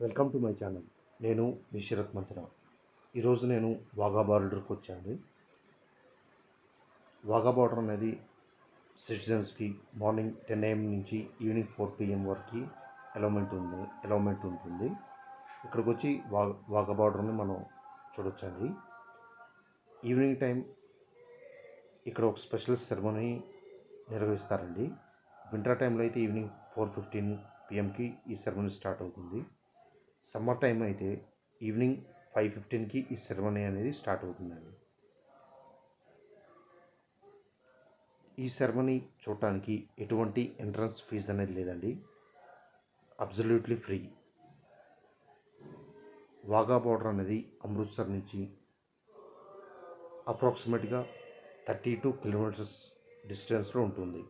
Welcome to my channel. నేను మీ శరత్ మంత్ర. ఈరోజు నేను వాఘా బార్డర్కి వచ్చాను. వాఘా బార్డర్ అనేది సిటిజన్స్కి మార్నింగ్ 10 AM నుంచి ఈవినింగ్ 4 PM వరకు అలౌమెంట్ ఉంటుంది. ఇక్కడికి వచ్చి వాఘా బార్డర్ని మనం చూడొచ్చండి. ఈవినింగ్ టైం ఇక్కడ ఒక స్పెషల్ సెరమనీ నిర్వహిస్తారండి. వింటర్ టైంలో అయితే ఈవినింగ్ 4:15 PMకి ఈ సెరమనీ స్టార్ట్ అవుతుంది. సమ్మర్ టైం అయితే ఈవినింగ్ 5:15కి ఈ సెరమనీ అనేది స్టార్ట్ అవుతుందండి. ఈ సెరమనీ చూడటానికి ఎటువంటి ఎంట్రన్స్ ఫీజు అనేది లేదండి, అబ్సల్యూట్లీ ఫ్రీ. వాఘా బార్డర్ అనేది అమృత్సర్ నుంచి అప్రాక్సిమేట్గా 32 కిలోమీటర్స్ డిస్టెన్స్లో ఉంటుంది.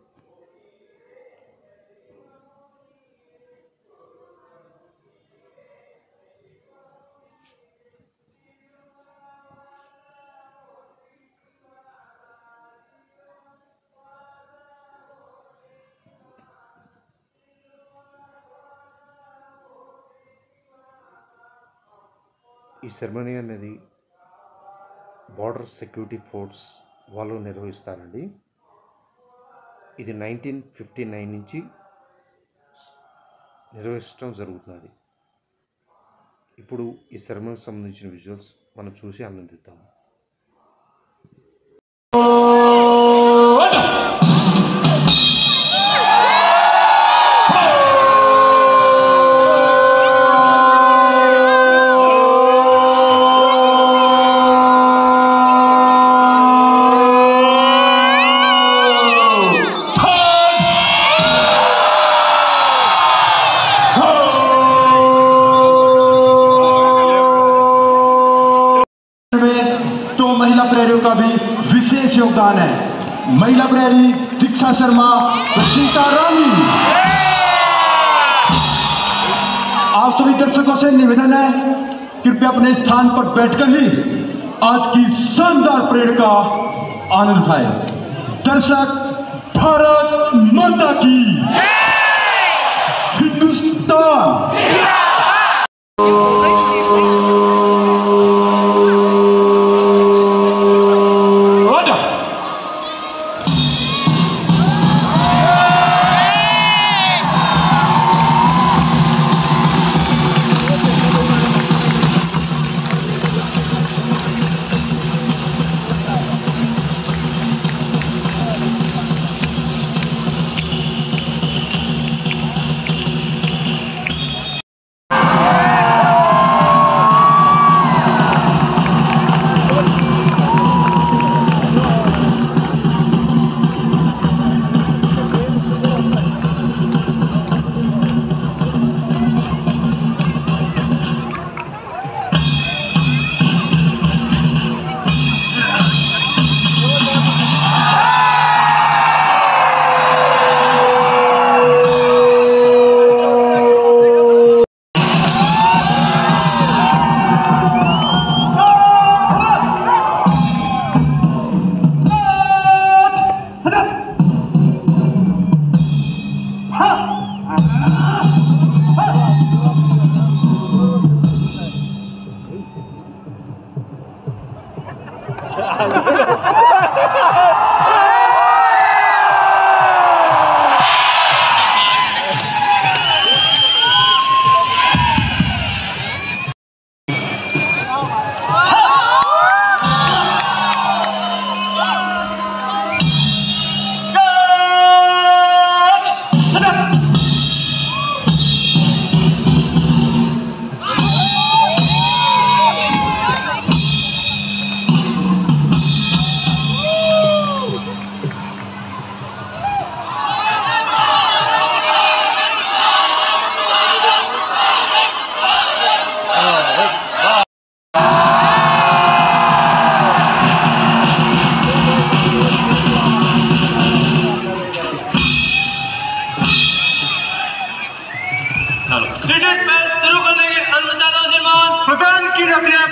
ఈ సెరమనీ అనేది బార్డర్ సెక్యూరిటీ ఫోర్స్ వాళ్ళు నిర్వహిస్తారండి. ఇది 1959 నుంచి నిర్వహించడం జరుగుతున్నది. ఇప్పుడు ఈ సెరమనీకి సంబంధించిన విజువల్స్ మనం చూసి ఆనందిద్దాము. महिला प्रहरियों का भी विशेष योगदान है. महिला प्रहरी दीक्षा शर्मा, रशिका रानी. आप सभी दर्शकों से निवेदन है, कृपया अपने स्थान पर बैठकर ही आज की शानदार परेड का आनंद उठाएं. दर्शक, भारत माता की जय, हिंदुस्तान. प्रदान की जाती है।